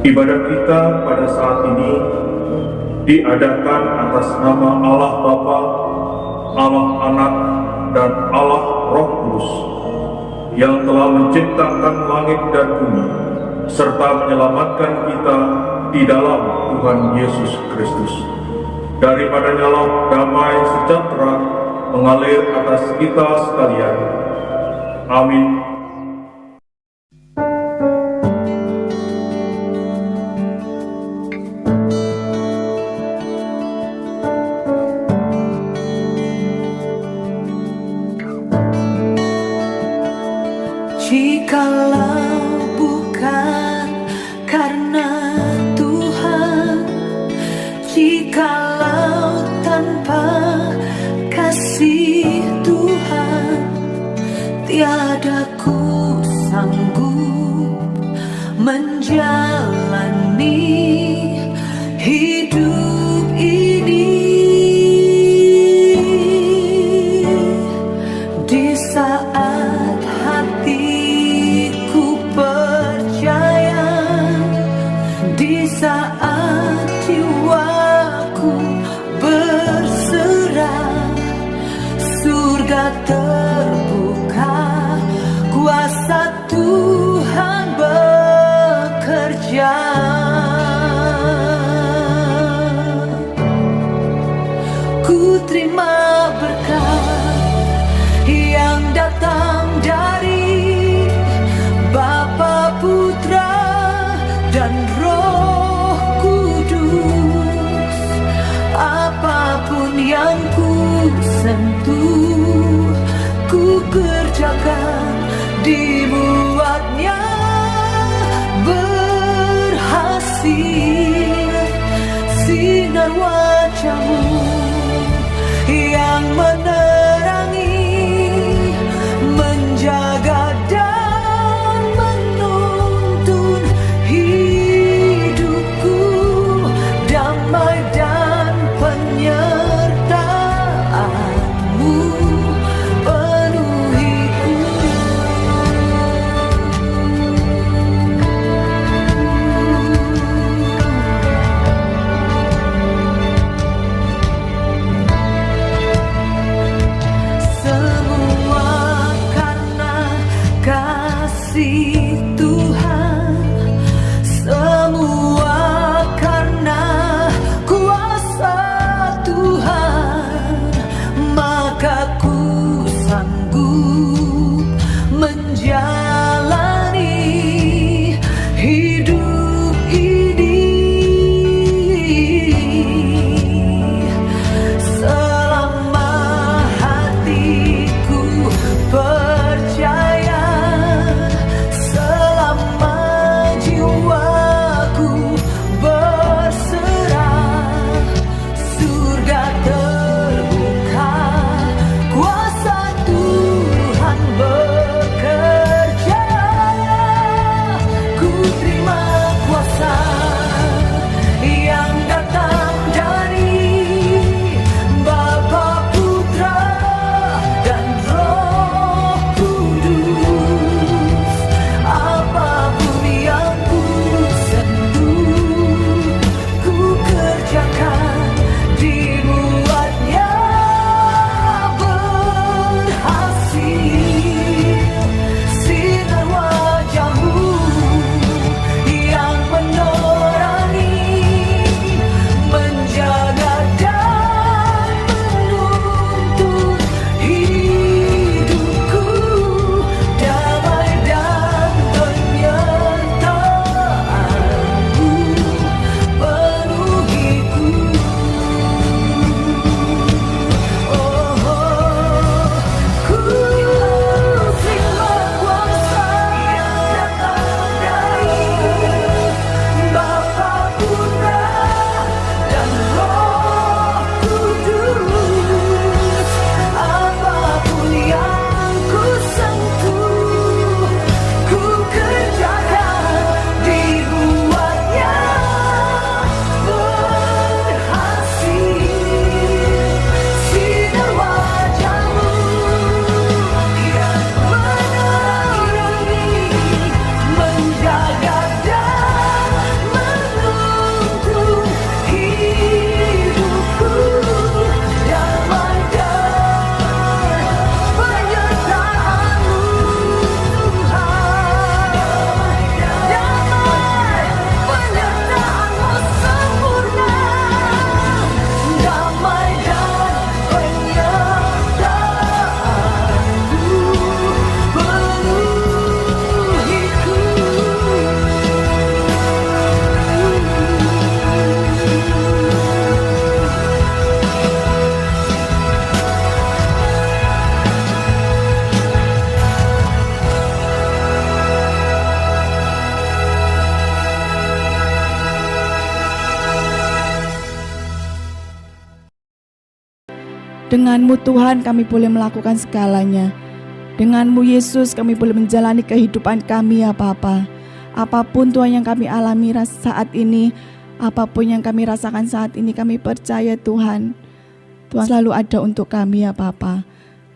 Ibadah kita pada saat ini diadakan atas nama Allah Bapa, Allah Anak, dan Allah Roh Kudus yang telah menciptakan langit dan bumi serta menyelamatkan kita di dalam Tuhan Yesus Kristus. Daripadanya lah damai sejahtera mengalir atas kita sekalian. Amin. Jikalau bukan karena Tuhan, jikalau tanpa kasih Tuhan, tiada ku sanggup menjalani hidup ini. Di saat hatiku percaya, di saat jiwaku berserah, surga terbuka, kuasa Tuhan bekerja. Ku terima berkat yang datang dari Bapa, Putra, dan Roh Kudus. Apapun yang ku sentuh, ku kerjakan, dibuatnya berhasil. Sinar wajah-Mu yang menerangi, menjaga dan menuntun hidupku, damai dan penyertaan-Mu penuhiku. Dengan-Mu Tuhan kami boleh melakukan segalanya. Dengan-Mu Yesus kami boleh menjalani kehidupan kami ya Bapa. Apapun Tuhan yang kami alami saat ini, apapun yang kami rasakan saat ini, kami percaya Tuhan selalu ada untuk kami ya Bapa.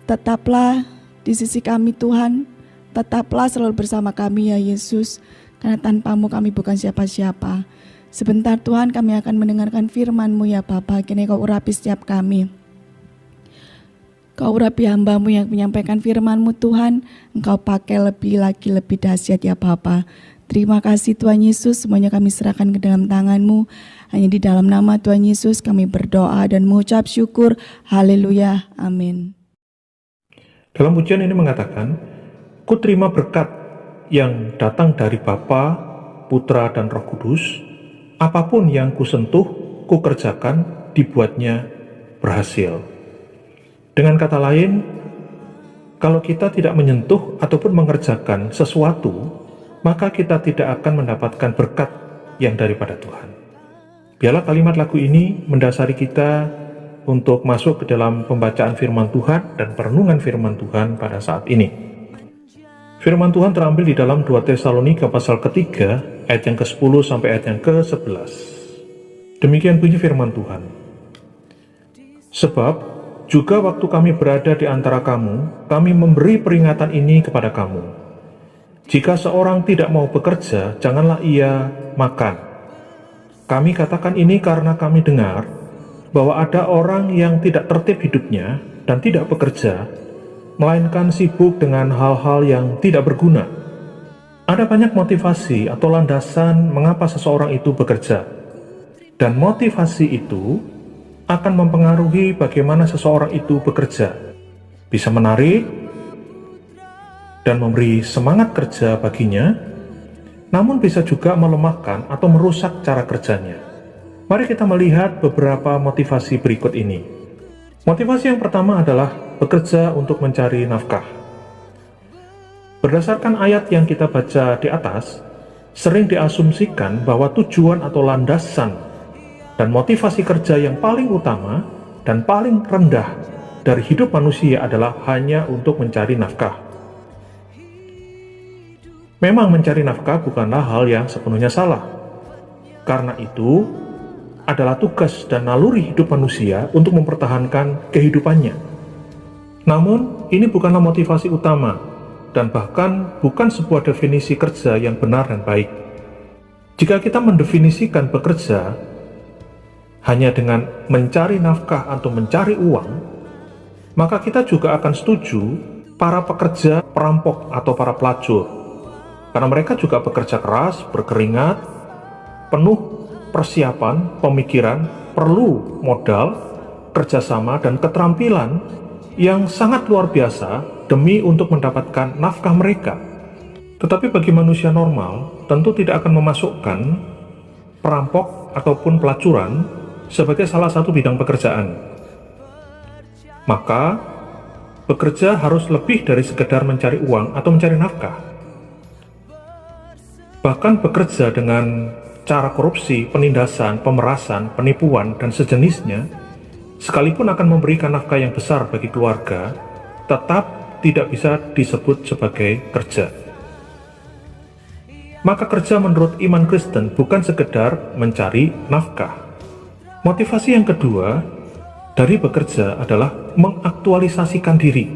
Tetaplah di sisi kami Tuhan, tetaplah selalu bersama kami ya Yesus, karena tanpa-Mu kami bukan siapa-siapa. Sebentar Tuhan kami akan mendengarkan firman-Mu ya Bapa, kini Kau urapi setiap kami. Kau urapi hamba-Mu yang menyampaikan firman-Mu Tuhan, Engkau pakai lebih dahsyat ya Bapa. Terima kasih Tuhan Yesus, semuanya kami serahkan ke dalam tangan-Mu. Hanya di dalam nama Tuhan Yesus kami berdoa dan mengucap syukur. Haleluya, amin. Dalam pujian ini mengatakan, ku terima berkat yang datang dari Bapa, Putra, dan Roh Kudus. Apapun yang ku sentuh, ku kerjakan, dibuatnya berhasil. Dengan kata lain, kalau kita tidak menyentuh ataupun mengerjakan sesuatu, maka kita tidak akan mendapatkan berkat yang daripada Tuhan. Biarlah kalimat lagu ini mendasari kita untuk masuk ke dalam pembacaan firman Tuhan dan perenungan firman Tuhan pada saat ini. Firman Tuhan terambil di dalam 2 Tesalonika pasal ketiga, ayat yang ke-10 sampai ayat yang ke-11. Demikian bunyi firman Tuhan. Sebab juga waktu kami berada di antara kamu, kami memberi peringatan ini kepada kamu. Jika seorang tidak mau bekerja, janganlah ia makan. Kami katakan ini karena kami dengar bahwa ada orang yang tidak tertib hidupnya dan tidak bekerja, melainkan sibuk dengan hal-hal yang tidak berguna. Ada banyak motivasi atau landasan mengapa seseorang itu bekerja. Dan motivasi itu akan mempengaruhi bagaimana seseorang itu bekerja. Bisa menarik dan memberi semangat kerja baginya, namun bisa juga melemahkan atau merusak cara kerjanya. Mari kita melihat beberapa motivasi berikut ini. Motivasi yang pertama adalah bekerja untuk mencari nafkah. Berdasarkan ayat yang kita baca di atas, sering diasumsikan bahwa tujuan atau landasan dan motivasi kerja yang paling utama dan paling rendah dari hidup manusia adalah hanya untuk mencari nafkah. Memang mencari nafkah bukanlah hal yang sepenuhnya salah. Karena itu adalah tugas dan naluri hidup manusia untuk mempertahankan kehidupannya. Namun, ini bukanlah motivasi utama dan bahkan bukan sebuah definisi kerja yang benar dan baik. Jika kita mendefinisikan bekerja hanya dengan mencari nafkah atau mencari uang, maka kita juga akan setuju para pekerja perampok atau para pelacur. Karena mereka juga bekerja keras, berkeringat, penuh persiapan, pemikiran, perlu modal, kerjasama, dan keterampilan yang sangat luar biasa demi untuk mendapatkan nafkah mereka. Tetapi bagi manusia normal, tentu tidak akan memasukkan perampok ataupun pelacuran sebagai salah satu bidang pekerjaan. Maka, bekerja harus lebih dari sekedar mencari uang atau mencari nafkah. Bahkan bekerja dengan cara korupsi, penindasan, pemerasan, penipuan, dan sejenisnya, sekalipun akan memberikan nafkah yang besar bagi keluarga, tetap tidak bisa disebut sebagai kerja. Maka kerja menurut iman Kristen bukan sekedar mencari nafkah. Motivasi yang kedua dari bekerja adalah mengaktualisasikan diri.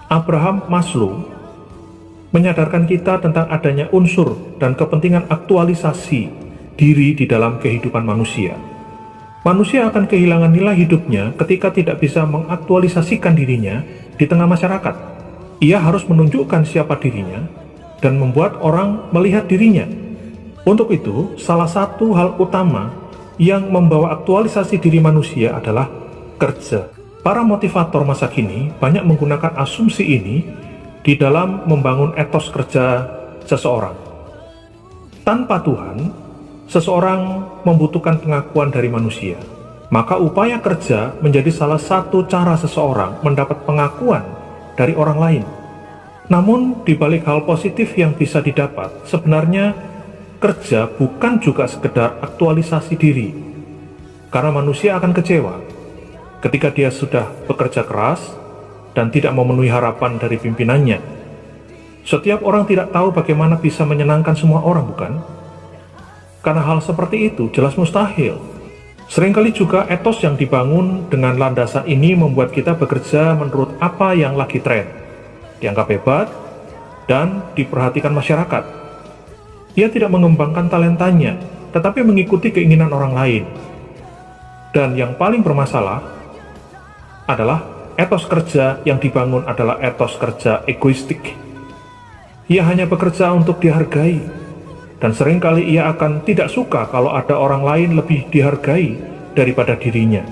Abraham Maslow menyadarkan kita tentang adanya unsur dan kepentingan aktualisasi diri di dalam kehidupan manusia. Manusia akan kehilangan nilai hidupnya ketika tidak bisa mengaktualisasikan dirinya di tengah masyarakat. Ia harus menunjukkan siapa dirinya dan membuat orang melihat dirinya. Untuk itu, salah satu hal utama yang membawa aktualisasi diri manusia adalah kerja. Para motivator masa kini banyak menggunakan asumsi ini di dalam membangun etos kerja seseorang. Tanpa Tuhan, seseorang membutuhkan pengakuan dari manusia. Maka upaya kerja menjadi salah satu cara seseorang mendapat pengakuan dari orang lain. Namun, di balik hal positif yang bisa didapat, sebenarnya kerja bukan juga sekedar aktualisasi diri. Karena manusia akan kecewa ketika dia sudah bekerja keras dan tidak memenuhi harapan dari pimpinannya. Setiap orang tidak tahu bagaimana bisa menyenangkan semua orang, bukan? Karena hal seperti itu jelas mustahil. Seringkali juga etos yang dibangun dengan landasan ini membuat kita bekerja menurut apa yang lagi tren, dianggap hebat, dan diperhatikan masyarakat. Ia tidak mengembangkan talentanya, tetapi mengikuti keinginan orang lain. Dan yang paling bermasalah adalah etos kerja yang dibangun adalah etos kerja egoistik. Ia hanya bekerja untuk dihargai, dan seringkali ia akan tidak suka kalau ada orang lain lebih dihargai daripada dirinya.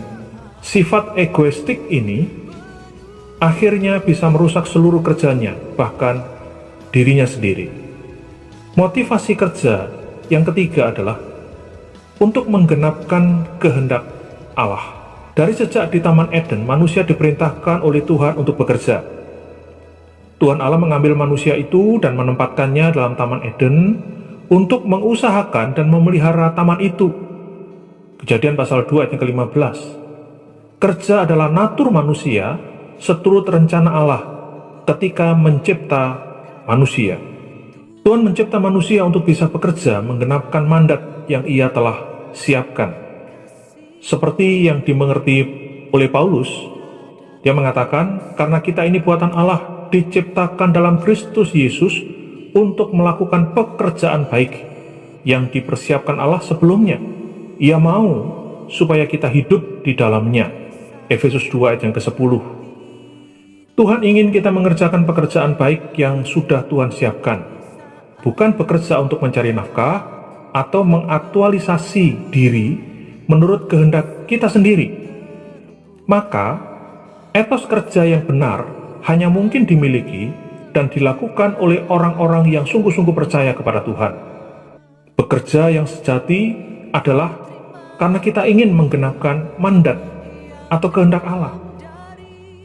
Sifat egoistik ini akhirnya bisa merusak seluruh kerjanya, bahkan dirinya sendiri. Motivasi kerja yang ketiga adalah untuk menggenapkan kehendak Allah. Dari sejak di Taman Eden, manusia diperintahkan oleh Tuhan untuk bekerja. Tuhan Allah mengambil manusia itu dan menempatkannya dalam Taman Eden untuk mengusahakan dan memelihara taman itu. Kejadian pasal 2 ayat yang ke-15. Kerja adalah natur manusia seturut rencana Allah ketika mencipta manusia. Tuhan mencipta manusia untuk bisa bekerja menggenapkan mandat yang ia telah siapkan. Seperti yang dimengerti oleh Paulus, dia mengatakan, karena kita ini buatan Allah, diciptakan dalam Kristus Yesus untuk melakukan pekerjaan baik yang dipersiapkan Allah sebelumnya. Ia mau supaya kita hidup di dalamnya. Efesus 2 ayat yang ke-10. Tuhan ingin kita mengerjakan pekerjaan baik yang sudah Tuhan siapkan, bukan bekerja untuk mencari nafkah atau mengaktualisasi diri menurut kehendak kita sendiri. Maka, etos kerja yang benar hanya mungkin dimiliki dan dilakukan oleh orang-orang yang sungguh-sungguh percaya kepada Tuhan. Bekerja yang sejati adalah karena kita ingin menggenapkan mandat atau kehendak Allah.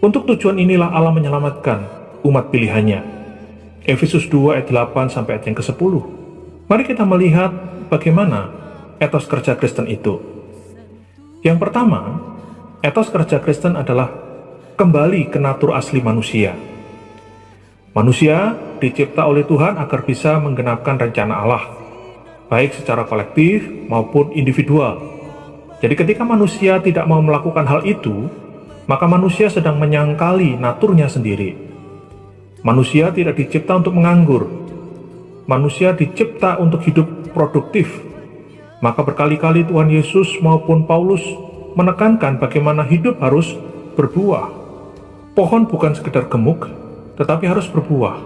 Untuk tujuan inilah Allah menyelamatkan umat pilihannya. Efesus 2 ayat 8 sampai ayat yang ke-10. Mari kita melihat bagaimana etos kerja Kristen itu. Yang pertama, etos kerja Kristen adalah kembali ke natur asli manusia. Manusia dicipta oleh Tuhan agar bisa menggenapkan rencana Allah, baik secara kolektif maupun individual. Jadi ketika manusia tidak mau melakukan hal itu, maka manusia sedang menyangkali naturnya sendiri. Manusia tidak dicipta untuk menganggur. Manusia dicipta untuk hidup produktif. Maka berkali-kali Tuhan Yesus maupun Paulus menekankan bagaimana hidup harus berbuah. Pohon bukan sekedar gemuk, tetapi harus berbuah.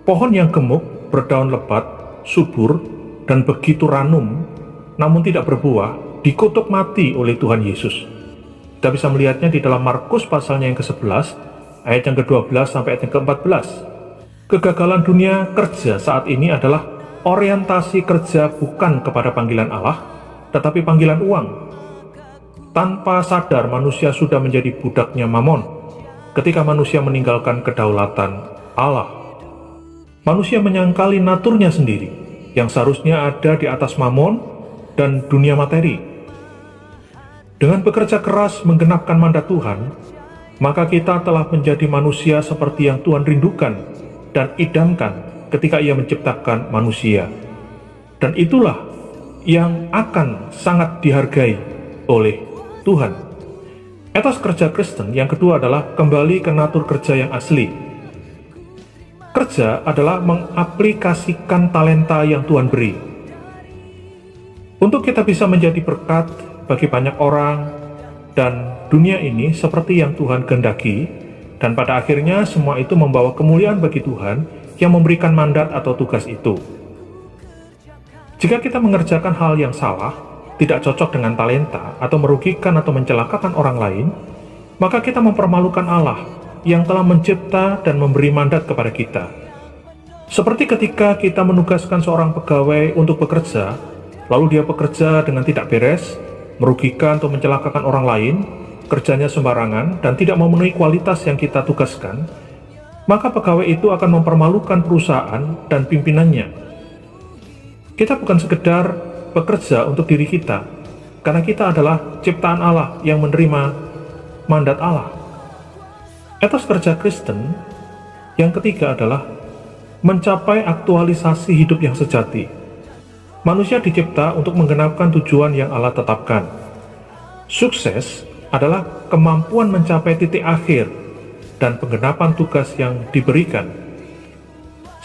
Pohon yang gemuk, berdaun lebat, subur, dan begitu ranum, namun tidak berbuah, dikutuk mati oleh Tuhan Yesus. Kita bisa melihatnya di dalam Markus pasalnya yang ke-11, ayat yang ke-12 sampai ayat yang ke-14. Kegagalan dunia kerja saat ini adalah orientasi kerja bukan kepada panggilan Allah, tetapi panggilan uang. Tanpa sadar manusia sudah menjadi budaknya Mamon. Ketika manusia meninggalkan kedaulatan Allah, manusia menyangkali naturnya sendiri yang seharusnya ada di atas Mamon dan dunia materi. Dengan bekerja keras menggenapkan mandat Tuhan, maka kita telah menjadi manusia seperti yang Tuhan rindukan dan idamkan ketika Ia menciptakan manusia. Dan itulah yang akan sangat dihargai oleh Tuhan. Etos kerja Kristen yang kedua adalah kembali ke natur kerja yang asli. Kerja adalah mengaplikasikan talenta yang Tuhan beri. Untuk kita bisa menjadi berkat bagi banyak orang dan dunia ini seperti yang Tuhan kehendaki, dan pada akhirnya semua itu membawa kemuliaan bagi Tuhan yang memberikan mandat atau tugas itu. Jika kita mengerjakan hal yang salah, tidak cocok dengan talenta, atau merugikan atau mencelakakan orang lain, maka kita mempermalukan Allah yang telah mencipta dan memberi mandat kepada kita. Seperti ketika kita menugaskan seorang pegawai untuk bekerja, lalu dia bekerja dengan tidak beres, merugikan atau mencelakakan orang lain, kerjanya sembarangan, dan tidak memenuhi kualitas yang kita tugaskan, maka pegawai itu akan mempermalukan perusahaan dan pimpinannya. Kita bukan sekedar bekerja untuk diri kita, karena kita adalah ciptaan Allah yang menerima mandat Allah. Etos kerja Kristen yang ketiga adalah mencapai aktualisasi hidup yang sejati. Manusia dicipta untuk menggenapkan tujuan yang Allah tetapkan. Sukses adalah kemampuan mencapai titik akhir dan penggenapan tugas yang diberikan.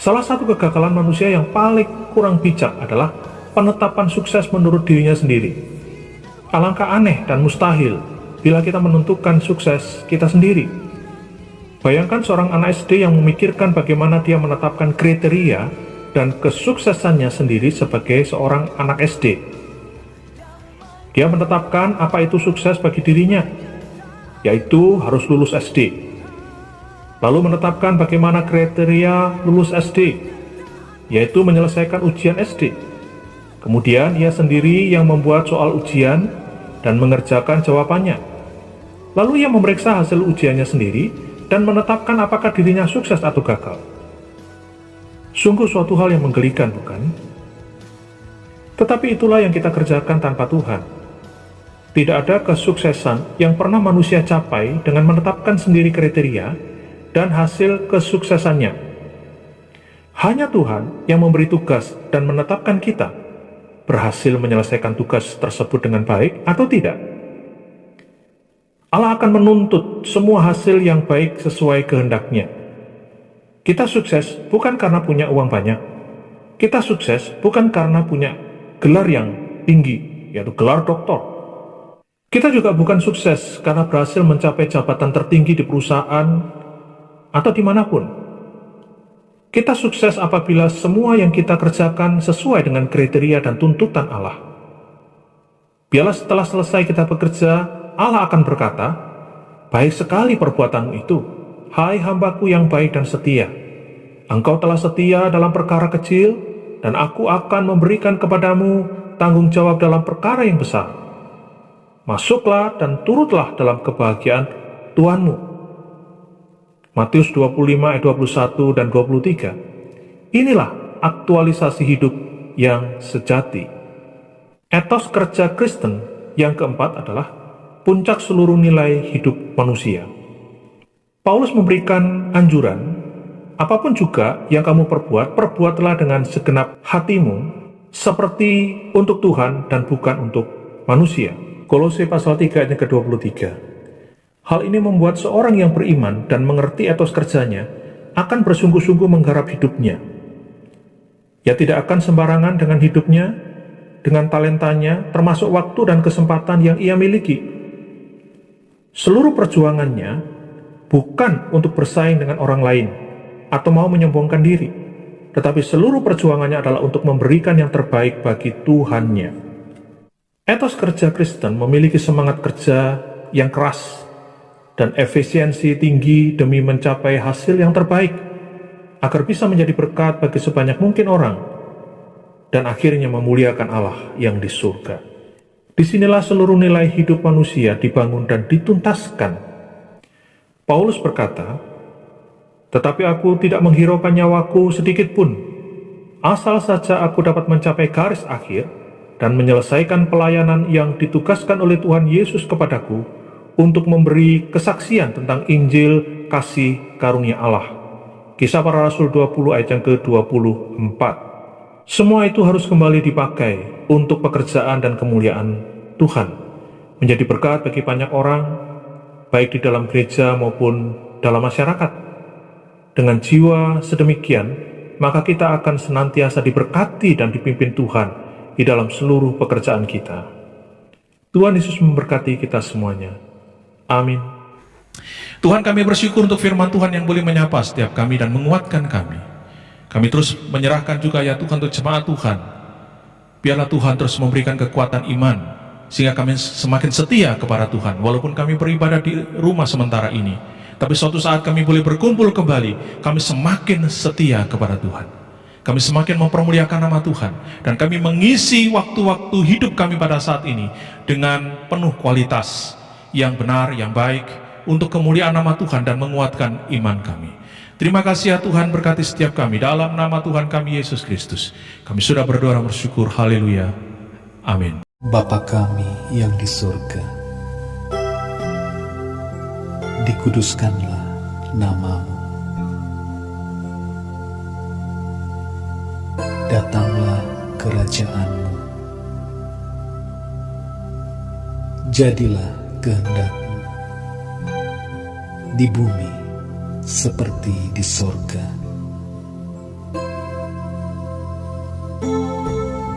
Salah satu kegagalan manusia yang paling kurang bijak adalah penetapan sukses menurut dirinya sendiri. Alangkah aneh dan mustahil bila kita menentukan sukses kita sendiri. Bayangkan seorang anak SD yang memikirkan bagaimana dia menetapkan kriteria dan kesuksesannya sendiri sebagai seorang anak SD. Dia menetapkan apa itu sukses bagi dirinya, yaitu harus lulus SD. Lalu menetapkan bagaimana kriteria lulus SD, yaitu menyelesaikan ujian SD. Kemudian ia sendiri yang membuat soal ujian dan mengerjakan jawabannya. Lalu ia memeriksa hasil ujiannya sendiri dan menetapkan apakah dirinya sukses atau gagal. Sungguh suatu hal yang menggelikan, bukan? Tetapi itulah yang kita kerjakan tanpa Tuhan. Tidak ada kesuksesan yang pernah manusia capai dengan menetapkan sendiri kriteria dan hasil kesuksesannya. Hanya Tuhan yang memberi tugas dan menetapkan kita berhasil menyelesaikan tugas tersebut dengan baik atau tidak. Allah akan menuntut semua hasil yang baik sesuai kehendaknya. Kita sukses bukan karena punya uang banyak. Kita sukses bukan karena punya gelar yang tinggi, yaitu gelar doktor. Kita juga bukan sukses karena berhasil mencapai jabatan tertinggi di perusahaan atau dimanapun. Kita sukses apabila semua yang kita kerjakan sesuai dengan kriteria dan tuntutan Allah. Biarlah setelah selesai kita bekerja, Allah akan berkata, "Baik sekali perbuatanmu itu, hai hambaku yang baik dan setia. Engkau telah setia dalam perkara kecil, dan aku akan memberikan kepadamu tanggung jawab dalam perkara yang besar. Masuklah dan turutlah dalam kebahagiaan Tuhanmu." Matius 25 ayat 21 dan 23. Inilah aktualisasi hidup yang sejati. Etos kerja Kristen yang keempat adalah puncak seluruh nilai hidup manusia. Paulus memberikan anjuran, apapun juga yang kamu perbuat, perbuatlah dengan segenap hatimu, seperti untuk Tuhan dan bukan untuk manusia. Kolose pasal 3 ayat ke-23. Hal ini membuat seorang yang beriman dan mengerti etos kerjanya akan bersungguh-sungguh menggarap hidupnya. Ia tidak akan sembarangan dengan hidupnya, dengan talentanya, termasuk waktu dan kesempatan yang ia miliki. Seluruh perjuangannya bukan untuk bersaing dengan orang lain atau mau menyombongkan diri, tetapi seluruh perjuangannya adalah untuk memberikan yang terbaik bagi Tuhannya. Etos kerja Kristen memiliki semangat kerja yang keras dan efisiensi tinggi demi mencapai hasil yang terbaik, agar bisa menjadi berkat bagi sebanyak mungkin orang, dan akhirnya memuliakan Allah yang di surga. Disinilah seluruh nilai hidup manusia dibangun dan dituntaskan. Paulus berkata, "Tetapi aku tidak menghiraukan nyawaku sedikit pun, asal saja aku dapat mencapai garis akhir dan menyelesaikan pelayanan yang ditugaskan oleh Tuhan Yesus kepadaku, untuk memberi kesaksian tentang Injil kasih karunia Allah." Kisah Para Rasul 20 ayat yang ke-24. Semua itu harus kembali dipakai untuk pekerjaan dan kemuliaan Tuhan, menjadi berkat bagi banyak orang, baik di dalam gereja maupun dalam masyarakat. Dengan jiwa sedemikian, maka kita akan senantiasa diberkati dan dipimpin Tuhan di dalam seluruh pekerjaan kita. Tuhan Yesus memberkati kita semuanya. Amin. Tuhan, kami bersyukur untuk firman Tuhan yang boleh menyapa setiap kami dan menguatkan kami. Kami terus menyerahkan juga ya Tuhan untuk jemaat Tuhan. Biarlah Tuhan terus memberikan kekuatan iman, sehingga kami semakin setia kepada Tuhan. Walaupun kami beribadah di rumah sementara ini, tapi suatu saat kami boleh berkumpul kembali, kami semakin setia kepada Tuhan. Kami semakin mempermuliakan nama Tuhan, dan kami mengisi waktu-waktu hidup kami pada saat ini dengan penuh kualitas yang benar, yang baik, untuk kemuliaan nama Tuhan dan menguatkan iman kami. Terima kasih ya Tuhan, berkati setiap kami dalam nama Tuhan kami Yesus Kristus. Kami sudah berdoa dan bersyukur. Haleluya. Amin. Bapa kami yang di surga, dikuduskanlah nama-Mu. Datanglah kerajaan-Mu. Jadilah kehendak-Mu di bumi seperti di sorga.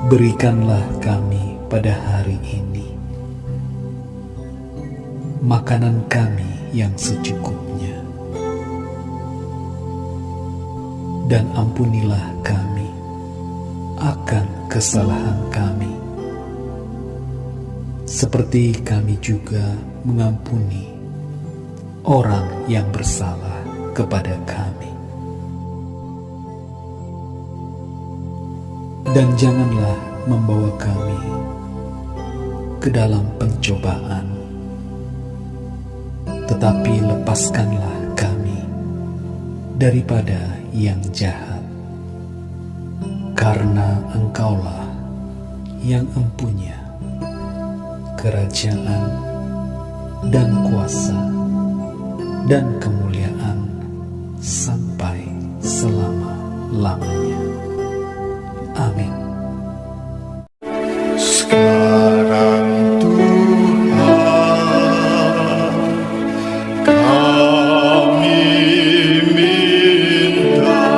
Berikanlah kami pada hari ini makanan kami yang secukupnya, dan ampunilah kami akan kesalahan kami, seperti kami juga mengampuni orang yang bersalah kepada kami. Dan janganlah membawa kami ke dalam pencobaan, tetapi lepaskanlah kami daripada yang jahat. Karena Engkaulah yang empunya kerajaan dan kuasa dan kemuliaan sampai selama-lamanya. Amin. Sekarang Tuhan, kami minta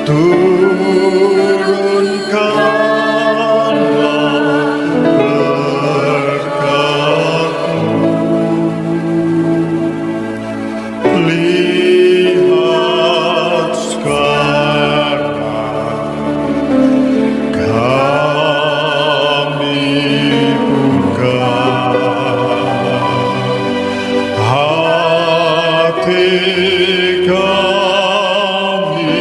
turunkanlah berkat-Mu. Lihat sekarang kami buka hati kami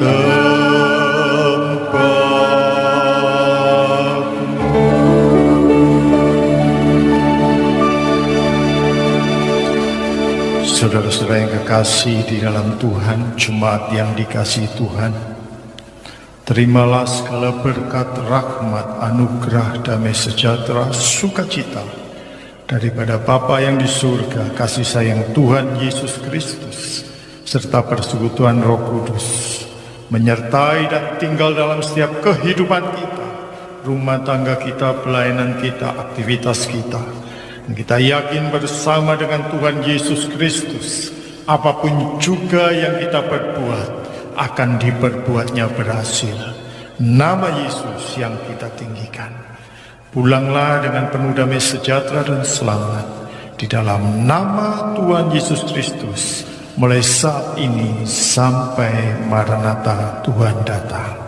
tempat-Mu. Saudara-saudara yang kekasih di dalam Tuhan, jemaat yang dikasihi Tuhan, terimalah segala berkat, rahmat, anugerah, damai sejahtera, sukacita daripada Bapa yang di surga, kasih sayang Tuhan Yesus Kristus, serta persekutuan Roh Kudus, menyertai dan tinggal dalam setiap kehidupan kita, rumah tangga kita, pelayanan kita, aktivitas kita. Dan kita yakin bersama dengan Tuhan Yesus Kristus, apapun juga yang kita perbuat, akan diperbuatnya berhasil. Nama Yesus yang kita tinggikan. Pulanglah dengan penuh damai sejahtera dan selamat di dalam nama Tuhan Yesus Kristus, mulai saat ini sampai Maranatha Tuhan datang.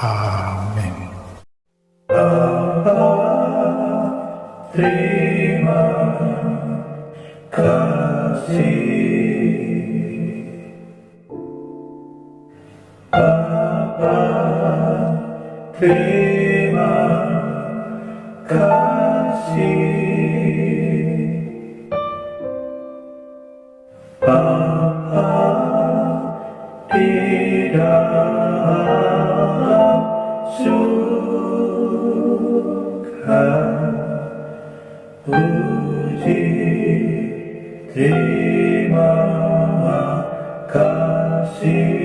Amin. Terima kasih Bapa, terima kasih Bapa di dalam surga. Puji, terima kasih.